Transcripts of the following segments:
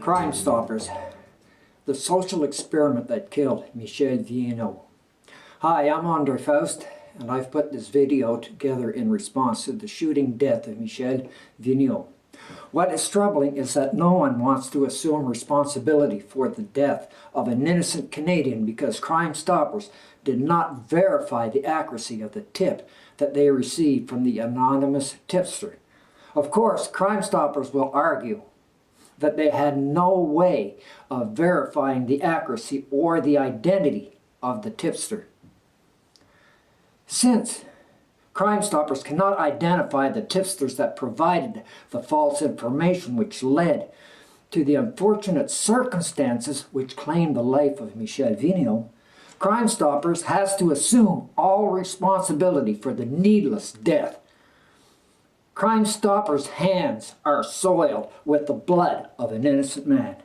Crimestoppers, the social experiment that killed Michel Vienneau. Hi, I'm Andre Faust, and I've put this video together in response to the shooting death of Michel Vienneau. What is troubling is that no one wants to assume responsibility for the death of an innocent Canadian because Crimestoppers did not verify the accuracy of the tip that they received from the anonymous tipster. Of course, Crimestoppers will argue that they had no way of verifying the accuracy or the identity of the tipster. Since Crimestoppers cannot identify the tipsters that provided the false information which led to the unfortunate circumstances which claimed the life of Michel Vienneau, Crimestoppers has to assume all responsibility for the needless death. Crimestoppers' hands are soiled with the blood of an innocent man.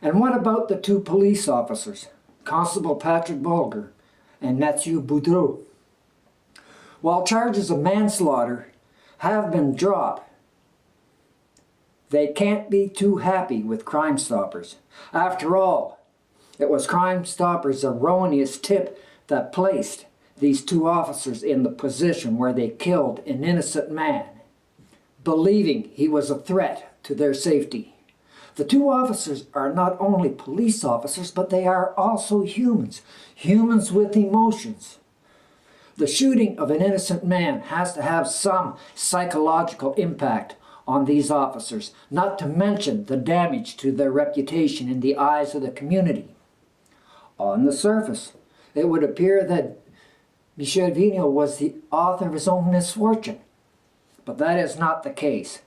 And what about the two police officers, Constable Patrick Bulger and Mathieu Boudreau? While charges of manslaughter have been dropped, they can't be too happy with Crimestoppers. After all, it was Crimestoppers' erroneous tip that placed these two officers in the position where they killed an innocent man, believing he was a threat to their safety. The two officers are not only police officers, but they are also humans, humans with emotions. The shooting of an innocent man has to have some psychological impact on these officers, not to mention the damage to their reputation in the eyes of the community. On the surface, it would appear that Michel Vienneau was the author of his own misfortune, but that is not the case.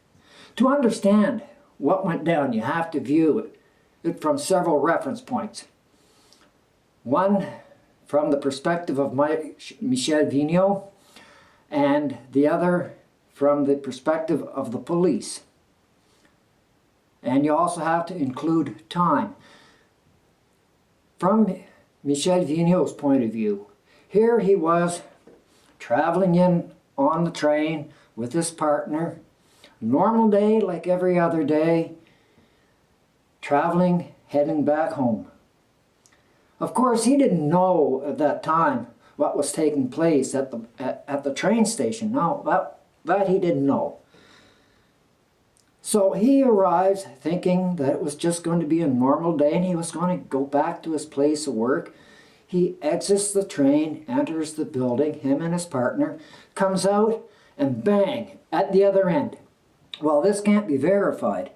To understand what went down, you have to view it from several reference points. One, from the perspective of Michel Vienneau, and the other from the perspective of the police. And you also have to include time. From Michel Vienneau's point of view, here he was traveling in on the train with his partner, normal day like every other day, traveling, heading back home. Of course, he didn't know at that time what was taking place at the train station. No, that he didn't know. So he arrives thinking that it was just going to be a normal day and he was going to go back to his place of work. He exits the train, enters the building, him and his partner, comes out, and bang, at the other end. Well, this can't be verified.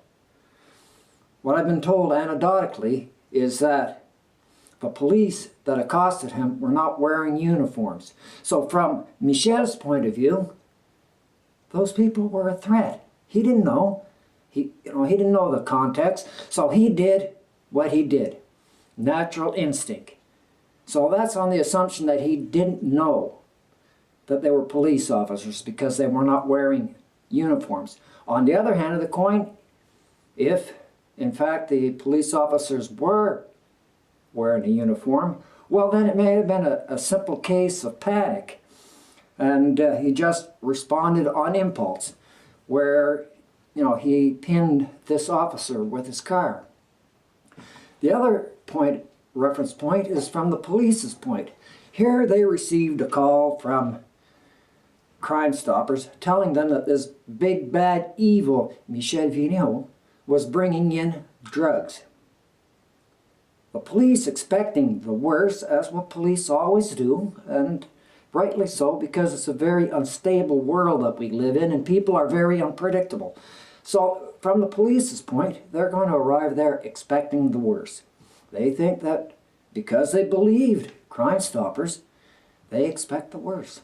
What I've been told anecdotally is that the police that accosted him were not wearing uniforms. So from Michel's point of view, those people were a threat. He didn't know. He didn't know the context, so he did what he did. Natural instinct. So that's on the assumption that he didn't know that they were police officers because they were not wearing uniforms. On the other hand of the coin, if in fact the police officers were wearing a uniform, well then it may have been a simple case of panic. And he just responded on impulse where, he pinned this officer with his car. The other reference point is from the police's point. Here they received a call from Crimestoppers telling them that this big bad evil Michel Vienneau was bringing in drugs. The police, expecting the worst, as what police always do, and rightly so, because it's a very unstable world that we live in and people are very unpredictable. So from the police's point, they're going to arrive there expecting the worst. They think that because they believed Crimestoppers, they expect the worst.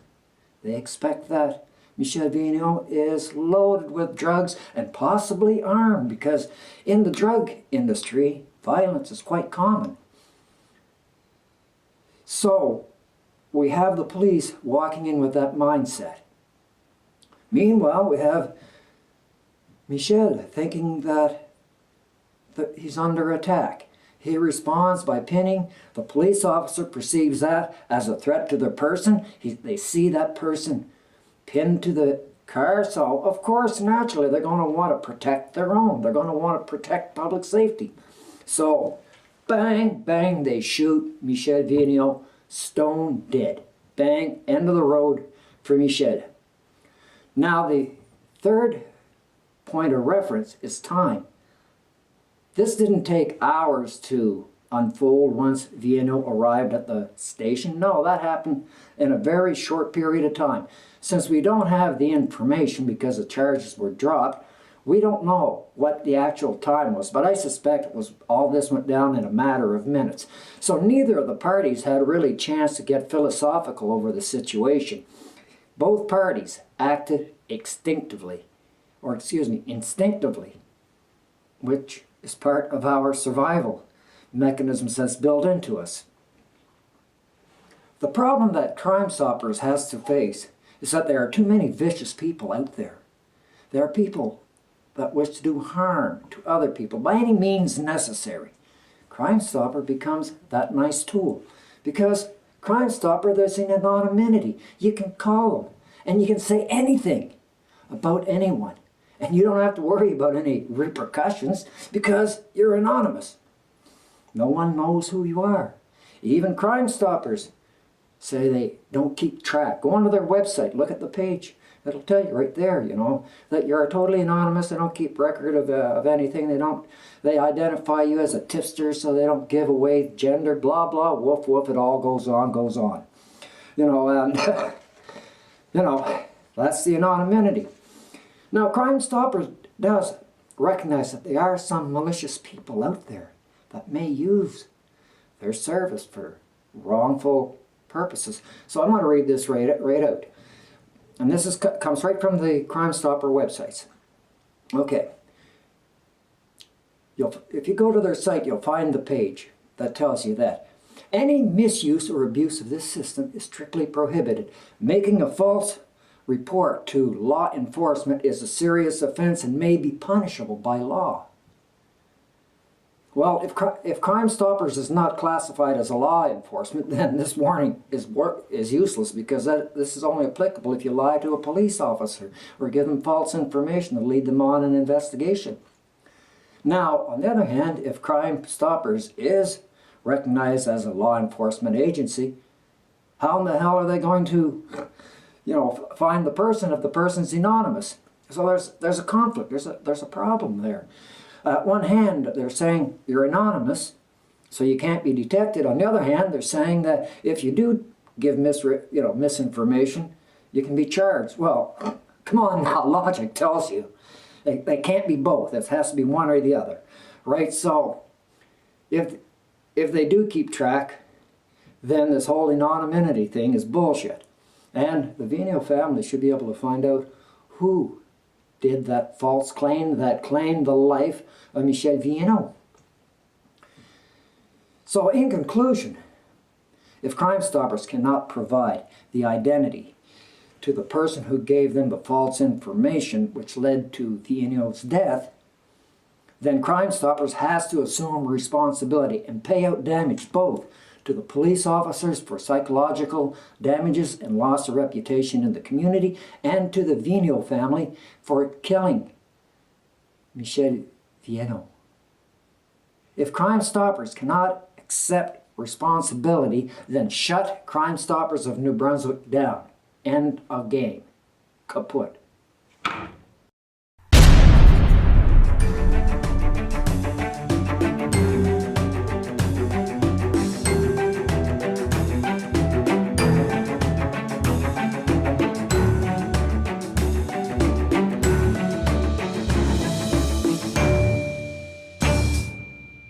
They expect that Michel Vienneau is loaded with drugs and possibly armed, because in the drug industry, violence is quite common. So we have the police walking in with that mindset. Meanwhile, we have Michel thinking that he's under attack. He responds by pinning. The police officer perceives that as a threat to their person. They see that person pinned to car. So, of course, naturally, they're going to want to protect their own. They're going to want to protect public safety. So, bang, bang, they shoot Michel Vienneau, stone dead. Bang, end of the road for Michel. Now, the third point of reference is time. This didn't take hours to unfold once Vienneau arrived at the station. No, that happened in a very short period of time. Since we don't have the information because the charges were dropped, we don't know what the actual time was, but I suspect it was all this went down in a matter of minutes. So neither of the parties had really a chance to get philosophical over the situation. Both parties acted instinctively, which is part of our survival mechanisms that's built into us. The problem that Crimestoppers has to face is that there are too many vicious people out there. There are people that wish to do harm to other people by any means necessary. Crimestopper becomes that nice tool because Crimestopper, there's an anonymity. You can call them and you can say anything about anyone, and you don't have to worry about any repercussions because you're anonymous. No one knows who you are. Even Crimestoppers say they don't keep track. Go onto their website, look at the page. It'll tell you right there, you know, that you're totally anonymous. They don't keep record of anything. They identify you as a tipster, so they don't give away gender, blah, blah, woof, woof. It all goes on, goes on. You know, and, you know, that's the anonymity. Now, Crimestoppers does recognize that there are some malicious people out there that may use their service for wrongful purposes. So I'm going to read this right out. And this comes right from the Crimestopper websites. Okay. If you go to their site, you'll find the page that tells you that any misuse or abuse of this system is strictly prohibited. Making a false report to law enforcement is a serious offense and may be punishable by law. Well, if Crimestoppers is not classified as a law enforcement, then this warning is useless because this is only applicable if you lie to a police officer or give them false information to lead them on an investigation. Now, on the other hand, if Crimestoppers is recognized as a law enforcement agency, how in the hell are they going to, you know, find the person if the person's anonymous? So there's a conflict. There's a problem there. On one hand, they're saying you're anonymous, so you can't be detected. On the other hand, they're saying that if you do give misinformation, you can be charged. Well, come on now, logic tells you they can't be both. It has to be one or the other, right? So if they do keep track, then this whole anonymity thing is bullshit. And the Vienneau family should be able to find out who did that false claim that claimed the life of Michel Vienneau. So in conclusion, if Crimestoppers cannot provide the identity to the person who gave them the false information which led to Vienneau's death, then Crimestoppers has to assume responsibility and pay out damage both to the police officers for psychological damages and loss of reputation in the community, and to the Vienneau family for killing Michel Vienneau. If Crimestoppers cannot accept responsibility, then shut Crimestoppers of New Brunswick down. End of game. Kaput.